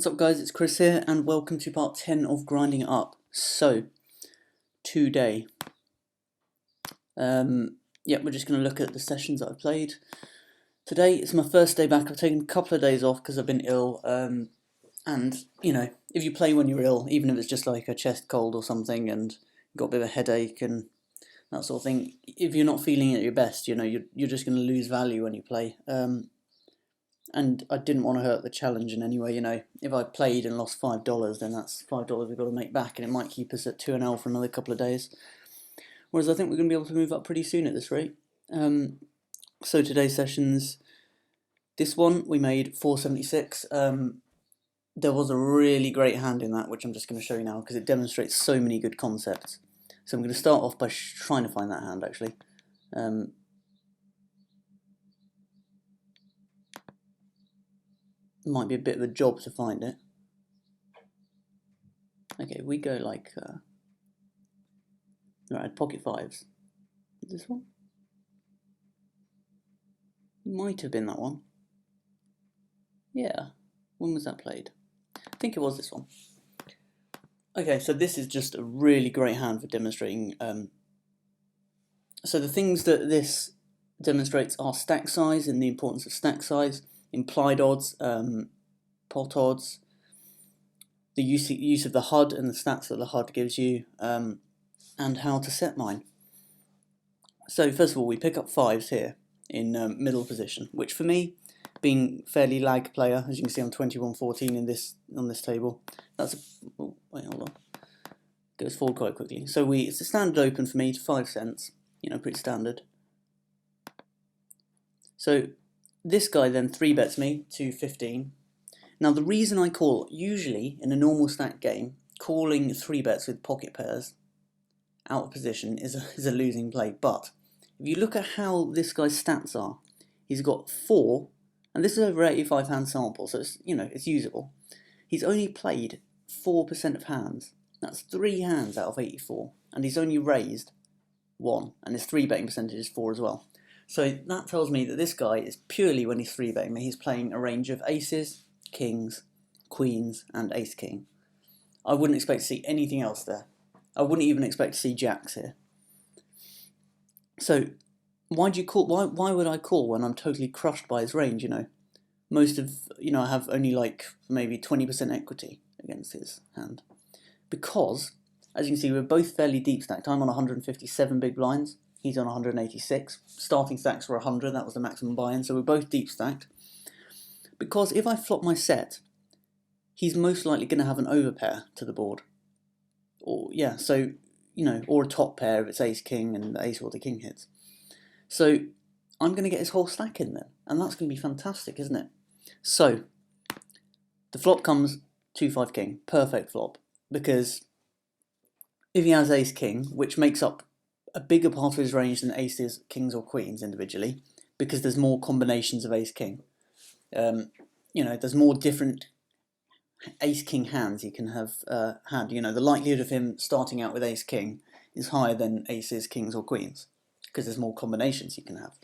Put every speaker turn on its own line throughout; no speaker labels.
What's up guys, it's Chris here and welcome to part 10 of Grinding It Up. So, today, we're just going to look at the sessions that I've played. Today, it's my first day back. I've taken a couple of days off because I've been ill, and, you know, if you play when you're ill, even if it's just like a chest cold or something and you've got a bit of a headache and that sort of thing, if you're not feeling at your best, you know, you're just going to lose value when you play. And I didn't want to hurt the challenge in any way, you know. If I played and lost $5, then that's $5 we've got to make back, and it might keep us at 2-0 for another couple of days. Whereas I think we're going to be able to move up pretty soon at this rate. So today's sessions, this one we made 476. There was a really great hand in that, which I'm just going to show you now, because it demonstrates so many good concepts. So I'm going to start off by trying to find that hand, actually. Might be a bit of a job to find it. Okay, we go like right, pocket fives. This one? Might have been that one. Yeah. When was that played? I think it was this one. Okay, so this is just a really great hand for demonstrating. So the things that this demonstrates are stack size and the importance of stack size, implied odds, pot odds, the use of the HUD and the stats that the HUD gives you, and how to set mine. So first of all, we pick up fives here in middle position, which for me, being fairly lag player, as you can see I'm 21-14 on this table. That's wait, hold on. Goes forward quite quickly. So it's a standard open for me to 5 cents, you know, pretty standard. So this guy then 3-bets me to 15. Now the reason I call, usually in a normal stack game, calling 3-bets with pocket pairs out of position is a losing play, but if you look at how this guy's stats are, he's got 4, and this is over 85 hand sample, so it's, you know, it's usable. He's only played 4% of hands. That's 3 hands out of 84, and he's only raised 1, and his 3-betting percentage is 4 as well. So that tells me that this guy is purely, when he's 3-betting me, he's playing a range of aces, kings, queens, and ace-king. I wouldn't expect to see anything else there. I wouldn't even expect to see jacks here. So why would I call when I'm totally crushed by his range, you know? I have only like maybe 20% equity against his hand. Because, as you can see, we're both fairly deep stacked. I'm on 157 big blinds. He's on 186. Starting stacks were 100, that was the maximum buy-in, so we're both deep stacked. Because if I flop my set, he's most likely going to have an overpair to the board. Or, yeah, so, you know, or a top pair if it's ace-king and the ace or the king hits. So, I'm going to get his whole stack in there, and that's going to be fantastic, isn't it? So, the flop comes 2-5 king, perfect flop, because if he has ace-king, which makes up a bigger part of his range than aces, kings or queens individually, because there's more combinations of ace-king. You know, there's more different ace-king hands he can have had. You know, the likelihood of him starting out with ace-king is higher than aces, kings or queens, because there's more combinations he can have.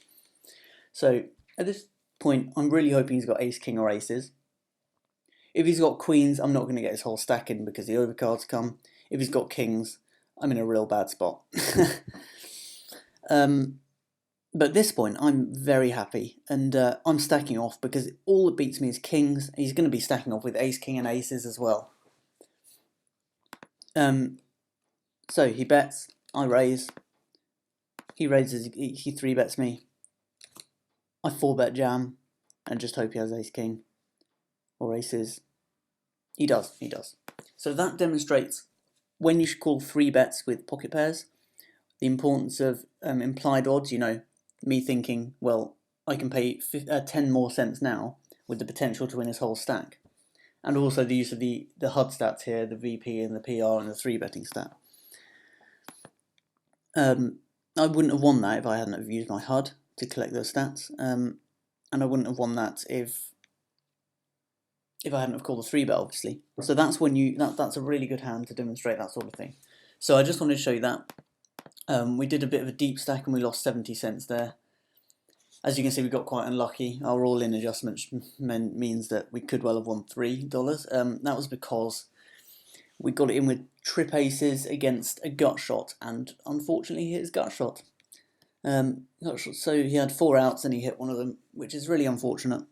So, at this point, I'm really hoping he's got ace-king or aces. If he's got queens, I'm not going to get his whole stack in because the overcards come. If he's got kings, I'm in a real bad spot. But at this point, I'm very happy, and I'm stacking off because all that beats me is kings. He's going to be stacking off with ace, king, and aces as well. So he bets, I raise. He raises, he 3-bets me. I 4-bet jam, and just hope he has ace, king, or aces. He does. So that demonstrates when you should call 3-bets with pocket pairs, the importance of implied odds, you know, me thinking, well, I can pay 10 more cents now with the potential to win his whole stack. And also the use of the HUD stats here, the VP and the PR and the 3-betting stat. I wouldn't have won that if I hadn't have used my HUD to collect those stats. And I wouldn't have won that if I hadn't have called a 3-bet, obviously. So that's when that's a really good hand to demonstrate that sort of thing. So I just wanted to show you that. We did a bit of a deep stack and we lost 70 cents there. As you can see, we got quite unlucky. Our all-in adjustment means that we could well have won $3. That was because we got it in with trip aces against a gut shot, and unfortunately he hit his gut shot. So he had 4 outs and he hit one of them, which is really unfortunate.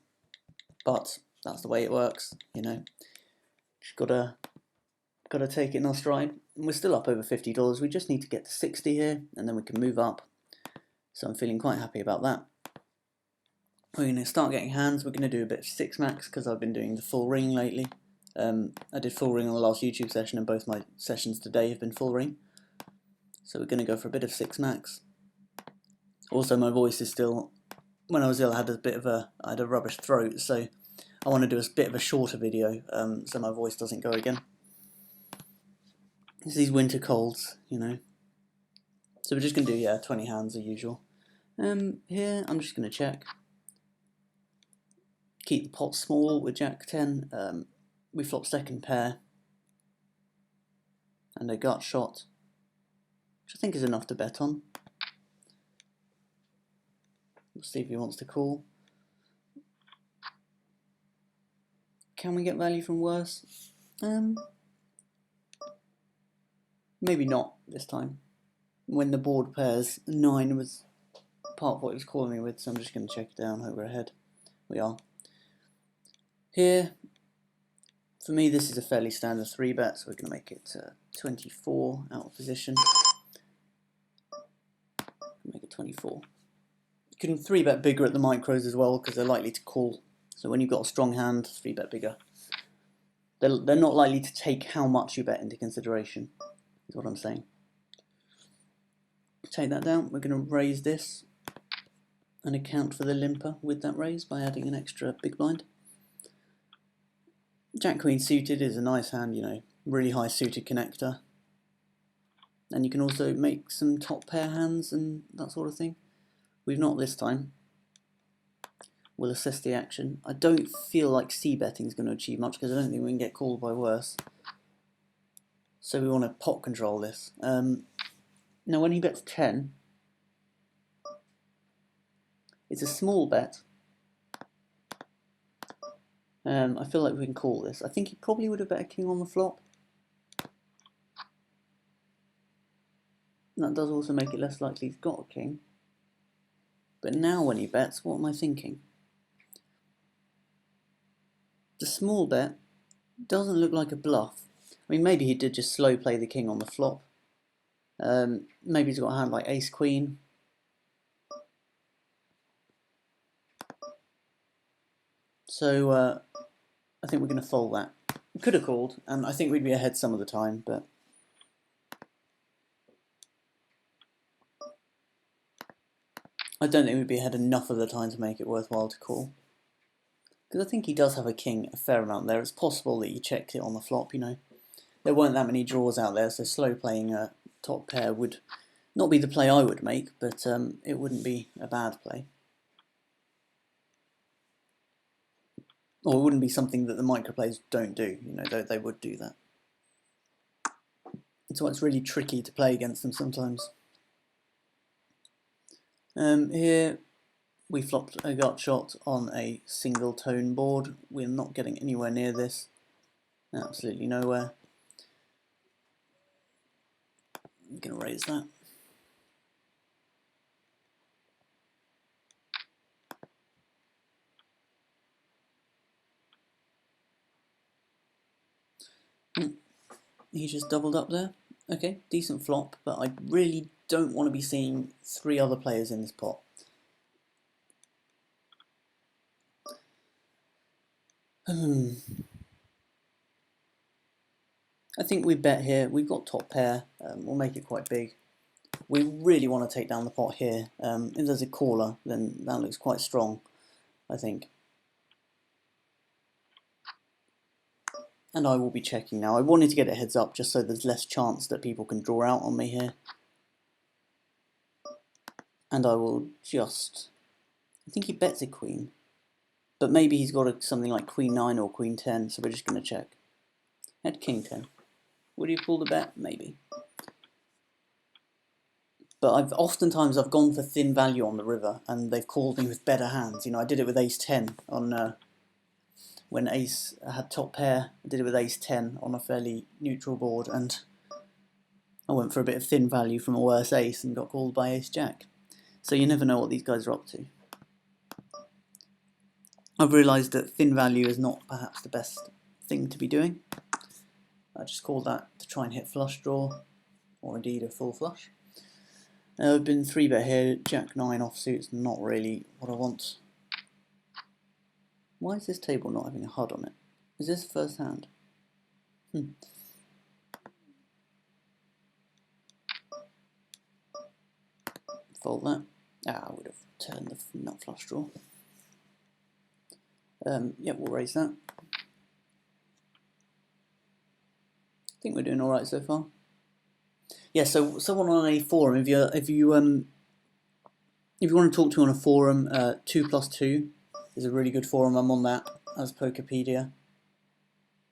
But that's the way it works, you know. Just gotta take it in our stride. And we're still up over $50. We just need to get to 60 here, and then we can move up. So I'm feeling quite happy about that. We're going to start getting hands. We're going to do a bit of 6-max because I've been doing the full ring lately. I did full ring on the last YouTube session, and both my sessions today have been full ring. So we're going to go for a bit of 6-max. Also, my voice is still, when I was ill, I had a rubbish throat, so I want to do a bit of a shorter video, so my voice doesn't go again. It's these winter colds, you know. So we're just going to do, 20 hands as usual. Here, I'm just going to check. Keep the pot small with Jack 10. We flop second pair. And a gut shot, which I think is enough to bet on. We'll see if he wants to call. Can we get value from worse? Maybe not this time. When the board pairs 9 was part of what he was calling me with, so I'm just going to check it down. Hope we're ahead. We are. Here, for me, this is a fairly standard 3-bet, so we're going to make it 24 out of position. Make it 24. You can 3-bet bigger at the micros as well because they're likely to call. So when you've got a strong hand, 3-bet bigger. They're not likely to take how much you bet into consideration, is what I'm saying. Take that down. We're going to raise this and account for the limper with that raise by adding an extra big blind. Jack Queen suited is a nice hand, you know, really high suited connector. And you can also make some top pair hands and that sort of thing. We've not this time. We'll assess the action. I don't feel like c-betting is going to achieve much because I don't think we can get called by worse. So we want to pot control this. Now when he bets 10, it's a small bet. I feel like we can call this. I think he probably would have bet a king on the flop. That does also make it less likely he's got a king. But now when he bets, what am I thinking? The small bet doesn't look like a bluff. I mean, maybe he did just slow play the king on the flop. Maybe he's got a hand like ace-queen. So I think we're going to fold that. We could have called, and I think we'd be ahead some of the time, but I don't think we'd be ahead enough of the time to make it worthwhile to call. Because I think he does have a king a fair amount there. It's possible that he checked it on the flop, you know. There weren't that many draws out there, so slow playing a top pair would not be the play I would make, but it wouldn't be a bad play. Or it wouldn't be something that the microplayers don't do, you know, they would do that. That's why it's really tricky to play against them sometimes. Here we flopped a gut shot on a single tone board. We're not getting anywhere near this. Absolutely nowhere. I'm going to raise that. He just doubled up there. Okay, decent flop, but I really don't want to be seeing 3 other players in this pot. I think we bet here. We've got top pair. We'll make it quite big. We really want to take down the pot here. If there's a caller, then that looks quite strong, I think. And I will be checking now. I wanted to get it heads up just so there's less chance that people can draw out on me here. And I will just... I think he bets a queen. But maybe he's got something like queen 9 or queen 10, so we're just going to check. Had king 10. Would he pull the bet? Maybe. But oftentimes I've gone for thin value on the river, and they've called me with better hands. You know, I did it with Ace 10 on when Ace had top pair. I did it with Ace 10 on a fairly neutral board, and I went for a bit of thin value from a worse ace and got called by Ace Jack. So you never know what these guys are up to. I've realised that thin value is not perhaps the best thing to be doing. I just called that to try and hit flush draw, or indeed a full flush. I've been 3-bet here, Jack 9 offsuit's not really what I want. Why is this table not having a HUD on it? Is this first hand? Fold that. I would have turned the nut flush draw. Yeah, we'll raise that. I think we're doing all right so far. Yeah, so someone on a forum, if you want to talk to me on a forum, 2+2 is a really good forum. I'm on that as Pokepedia,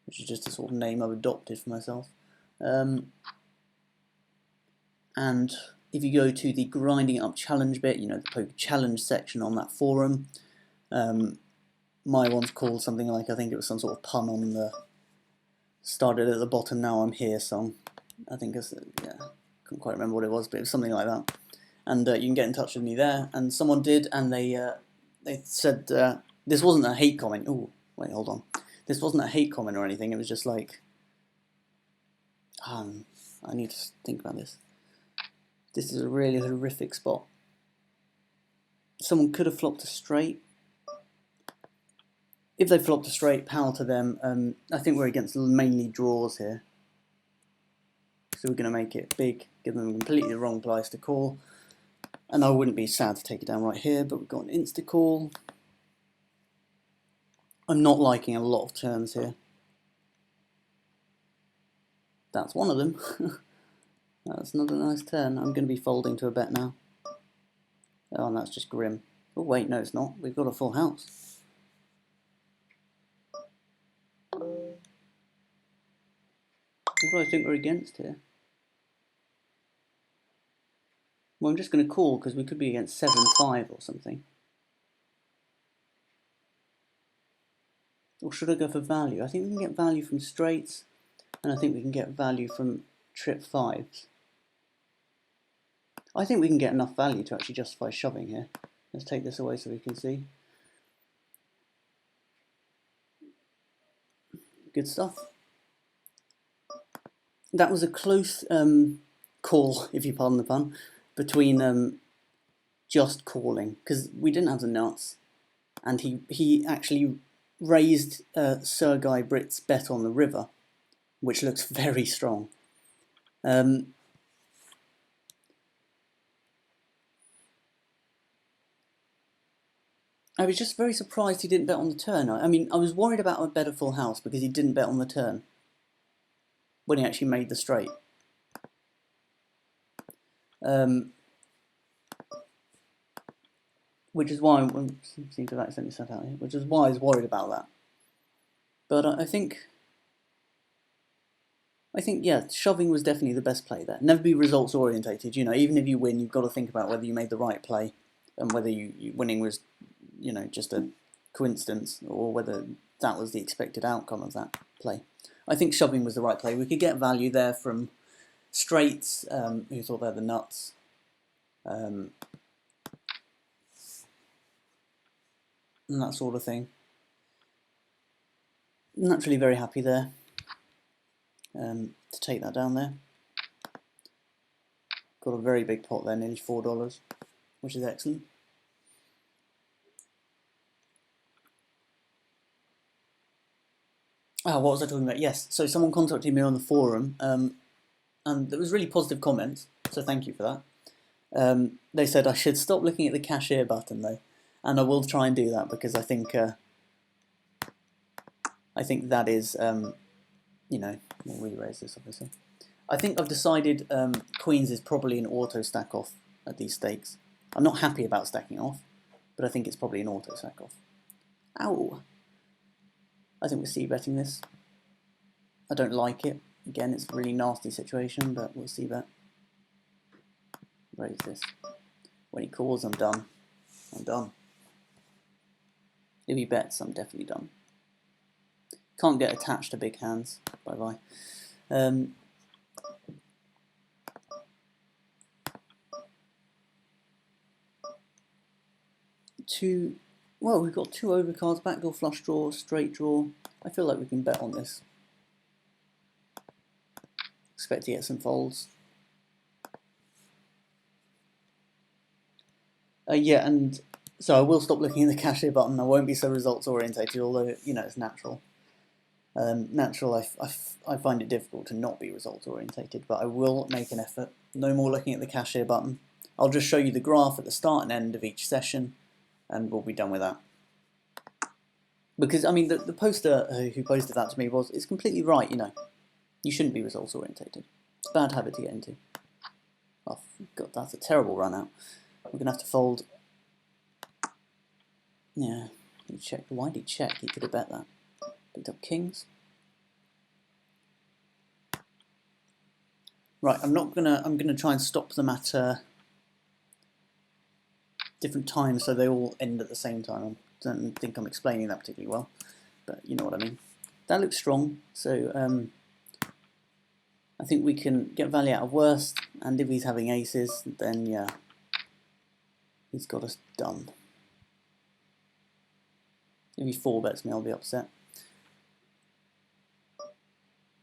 which is just a sort of name I've adopted for myself. And if you go to the grinding up challenge bit, you know, the Poke challenge section on that forum, my one's called something like, I think it was some sort of pun on the started at the bottom, now I'm here song. I think it's, yeah, couldn't quite remember what it was, but it was something like that. And you can get in touch with me there. And someone did, and they said this wasn't a hate comment. Oh, wait, hold on. This wasn't a hate comment or anything. It was just like, I need to think about this. This is a really horrific spot. Someone could have flopped a straight. If they flopped a straight, power to them. I think we're against mainly draws here. So we're going to make it big, give them completely the wrong price to call. And I wouldn't be sad to take it down right here, but we've got an insta-call. I'm not liking a lot of turns here. That's one of them. That's another nice turn. I'm going to be folding to a bet now. Oh, and that's just grim. Oh, wait, no, it's not. We've got a full house. What do I think we're against here? Well, I'm just going to call because we could be against 7-5 or something. Or should I go for value? I think we can get value from straights, and I think we can get value from trip 5s. I think we can get enough value to actually justify shoving here. Let's take this away so we can see. Good stuff. That was a close call, if you pardon the pun, between just calling, because we didn't have the nuts, and he actually raised Sergei Brit's bet on the river, which looks very strong. I was just very surprised he didn't bet on the turn. I mean, I was worried about a better full house because he didn't bet on the turn when he actually made the straight. Which is why I seem to have accidentally sat out here. Which is why I was worried about that. But I think yeah, shoving was definitely the best play there. Never be results orientated. You know, even if you win, you've got to think about whether you made the right play and whether you winning was, you know, just a coincidence or whether that was the expected outcome of that play. I think shoving was the right play. We could get value there from straights, who thought they're the nuts. And that sort of thing. Naturally very happy there to take that down there. Got a very big pot there, nearly $4, which is excellent. What was I talking about? Yes, so someone contacted me on the forum, and there was really positive comments, so thank you for that. They said I should stop looking at the cashier button though, and I will try and do that because I think that is, you know, we'll re-raise this obviously. I think I've decided Queens is probably an auto stack off at these stakes. I'm not happy about stacking off, but I think it's probably an auto stack off. Ow! I think we're c-betting this. I don't like it. Again, it's a really nasty situation, but we'll c-bet. raise this. When he calls, I'm done. I'm done. If he bets, I'm definitely done. Can't get attached to big hands. Bye-bye. Well, we've got 2 overcards, backdoor flush draw, straight draw. I feel like we can bet on this. Expect to get some folds. Yeah, and so I will stop looking at the cashier button. I won't be so results orientated, although, you know, it's natural. I find it difficult to not be results orientated, but I will make an effort. No more looking at the cashier button. I'll just show you the graph at the start and end of each session, and we'll be done with that. Because, I mean, the poster who posted that to me it's completely right, you know. You shouldn't be results orientated. It's a bad habit to get into. Oh, God, that's a terrible run out. We're going to have to fold. Yeah, he checked. Why did he check? He could have bet that. Picked up kings. Right, I'm gonna try and stop them at different times so they all end at the same time. I don't think I'm explaining that particularly well, but you know what I mean. That looks strong, so I think we can get value out of worst, and if he's having aces, then yeah, he's got us done. If he 4-bets me, I'll be upset.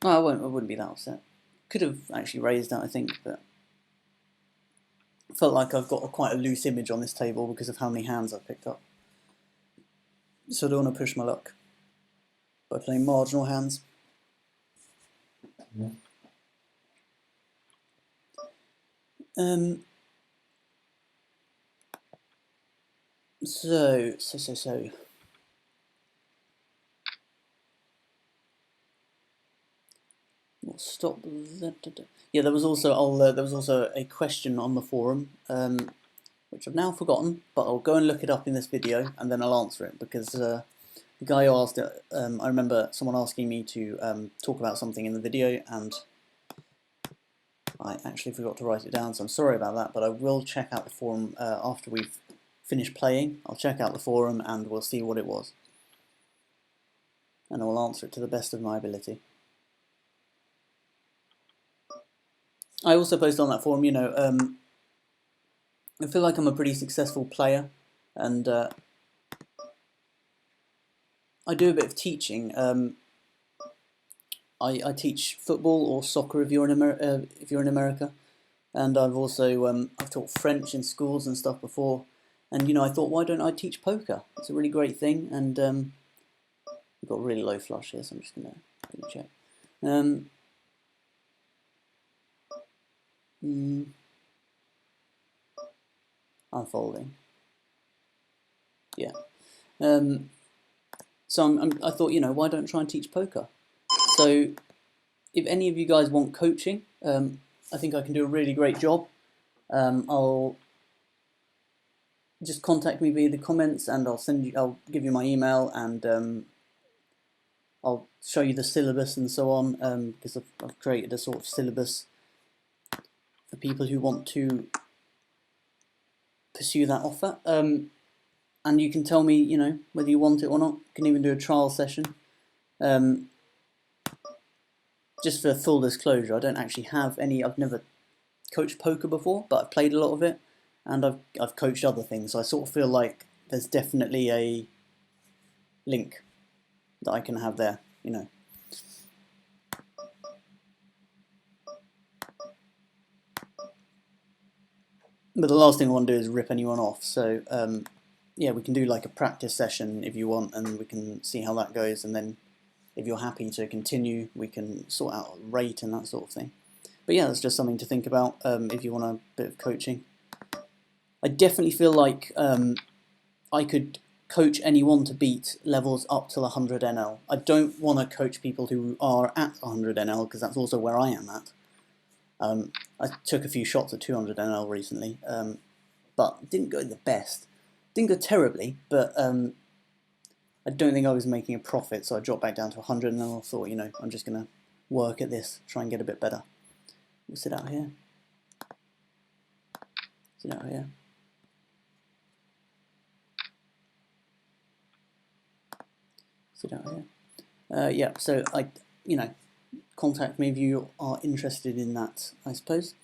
No, I wouldn't be that upset. Could have actually raised that, I think, but I felt like I've got quite a loose image on this table because of how many hands I've picked up. So I don't want to push my luck by playing marginal hands. Yeah. So. We'll stop that. Yeah, there was also a question on the forum, which I've now forgotten, but I'll go and look it up in this video and then I'll answer it because the guy who asked it, I remember someone asking me to talk about something in the video and I actually forgot to write it down, so I'm sorry about that, but I will check out the forum after we've finished playing. I'll check out the forum and we'll see what it was. And I'll answer it to the best of my ability. I also posted on that forum, you know, I feel like I'm a pretty successful player, and I do a bit of teaching. I teach football or soccer if you're in America, and I've also I've taught French in schools and stuff before. And you know, I thought, why don't I teach poker? It's a really great thing, and we've got a really low flush here, so I'm just gonna check. I'm folding. Yeah. So I thought, you know, why don't I try and teach poker? So if any of you guys want coaching, I think I can do a really great job. I'll just contact me via the comments, and I'll give you my email, and I'll show you the syllabus and so on, because I've created a sort of syllabus for people who want to pursue that offer. And you can tell me, you know, whether you want it or not. You can even do a trial session. Just for full disclosure, I don't actually have any. I've never coached poker before, but I've played a lot of it, and I've coached other things. So I sort of feel like there's definitely a link that I can have there, you know. But the last thing I want to do is rip anyone off. So yeah, we can do like a practice session if you want, and we can see how that goes, and then if you're happy to continue, we can sort out a rate and that sort of thing. But yeah, that's just something to think about if you want a bit of coaching. I definitely feel like I could coach anyone to beat levels up to 100 NL. I don't want to coach people who are at 100 NL because that's also where I am at. I took a few shots at 200 NL recently, but didn't go the best. Didn't go terribly, but I don't think I was making a profit, so I dropped back down to 100, and then I thought, you know, I'm just going to work at this, try and get a bit better. We'll sit out here. Is it out here? Is it out here? Yeah, so contact me if you are interested in that, I suppose.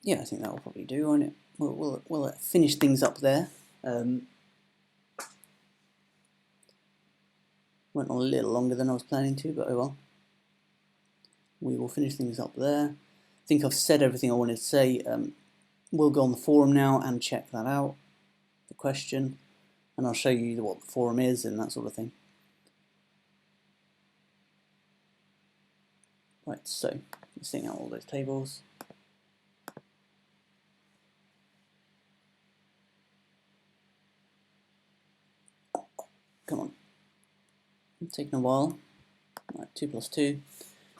Yeah, I think that will probably do, won't it? We'll finish things up there. Went on a little longer than I was planning to, but oh well. We will finish things up there. I think I've said everything I wanted to say. We'll go on the forum now and check that out, the question, and I'll show you what the forum is and that sort of thing. Right, so let's think out all those tables. Come on. It's taking a while. Right, 2 plus 2.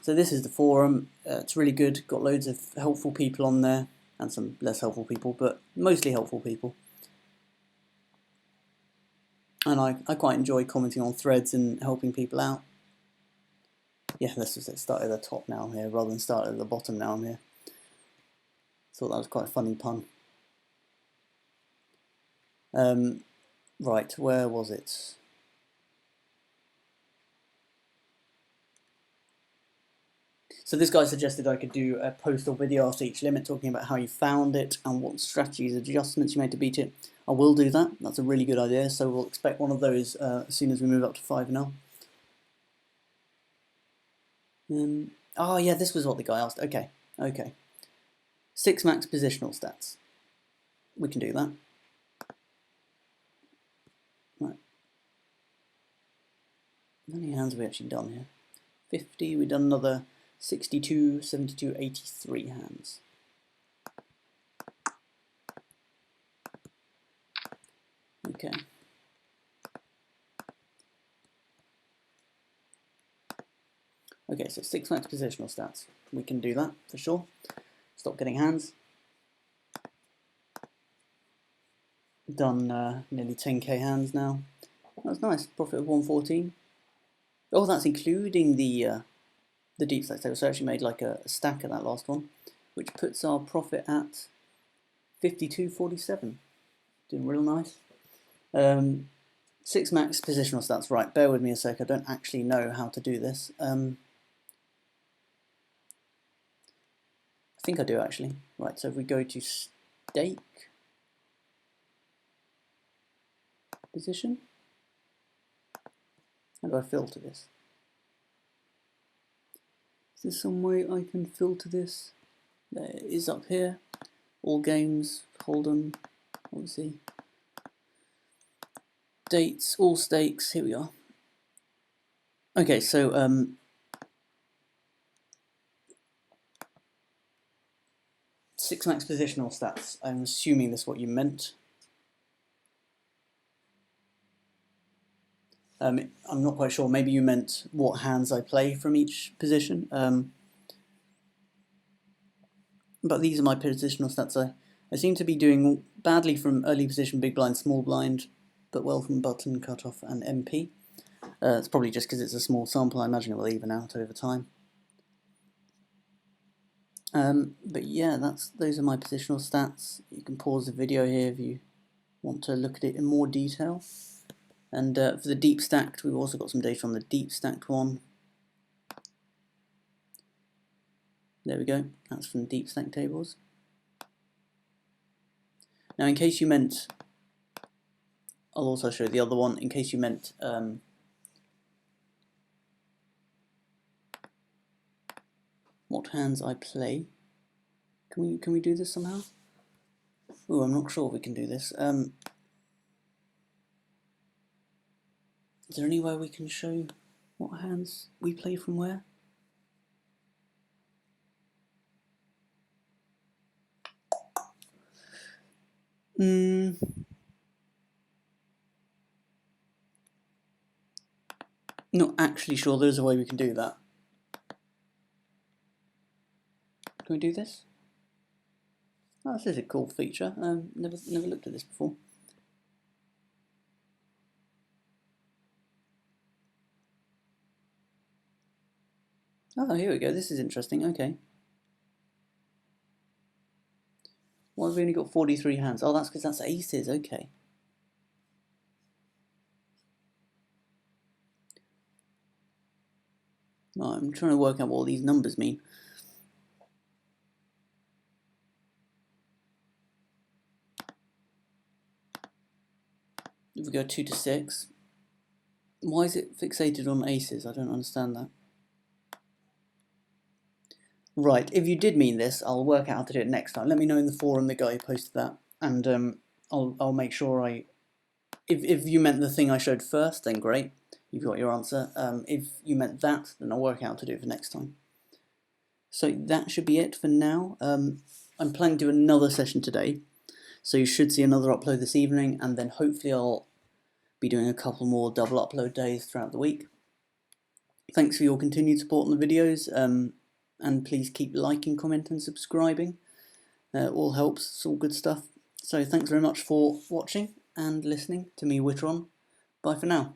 So this is the forum. It's really good. Got loads of helpful people on there and some less helpful people, but mostly helpful people. And I quite enjoy commenting on threads and helping people out. Yeah, let's just start at the top now here rather than start at the bottom now I'm here. Thought that was quite a funny pun. Right, where was it? So this guy suggested I could do a post or video after each limit talking about how you found it and what strategies, adjustments you made to beat it. I will do that. That's a really good idea. So we'll expect one of those as soon as we move up to 5-0. Oh yeah, this was what the guy asked. Okay. 6 max positional stats. We can do that. Right. How many hands have we actually done here? 50. We've done another 62, 72, 83 hands. Okay. Okay, so 6 max positional stats. We can do that for sure. Stop getting hands. Done nearly 10k hands now. That's nice. Profit of 114. Oh, that's including the deep stack table. So I actually made like a stack of that last one, which puts our profit at 52.47. Doing real nice. 6 max positional stats. Right, bear with me a sec. I don't actually know how to do this. I think I do actually. Right, so if we go to stake position, how do I filter this? Is there some way I can filter this? There it is up here. All games, Hold'em, obviously. Dates, all stakes, here we are. Okay, so 6 max positional stats. I'm assuming that's what you meant. I'm not quite sure. Maybe you meant what hands I play from each position. But these are my positional stats. I seem to be doing badly from early position, big blind, small blind, but well from button, cutoff, and MP. It's probably just because it's a small sample. I imagine it will even out over time. But yeah, those are my positional stats. You can pause the video here if you want to look at it in more detail. And for the deep stacked, we've also got some data on the deep stacked one. There we go. That's from deep stack tables. Now, in case you meant, I'll also show the other one. In case you meant what hands I play. Can we do this somehow? Oh, I'm not sure if we can do this. Is there any way we can show what hands we play from where? Not actually sure there's a way we can do that. Can we do this? Oh, this is a cool feature. Never looked at this before. Oh, here we go. This is interesting. Okay. Why have we only got 43 hands? Oh, that's because that's aces. Okay. Right, I'm trying to work out what all these numbers mean. If we go 2 to 6, why is it fixated on aces? I don't understand that. Right, if you did mean this, I'll work out how to do it next time. Let me know in the forum, the guy who posted that, and I'll make sure if you meant the thing I showed first, then great, you've got your answer. If you meant that, then I'll work out how to do it for next time. So that should be it for now. I'm planning to do another session today, so you should see another upload this evening, and then hopefully I'll be doing a couple more double upload days throughout the week. Thanks for your continued support on the videos, and please keep liking, commenting, and subscribing. All helps, it's all good stuff. So thanks very much for watching and listening to me, Witron. Bye for now.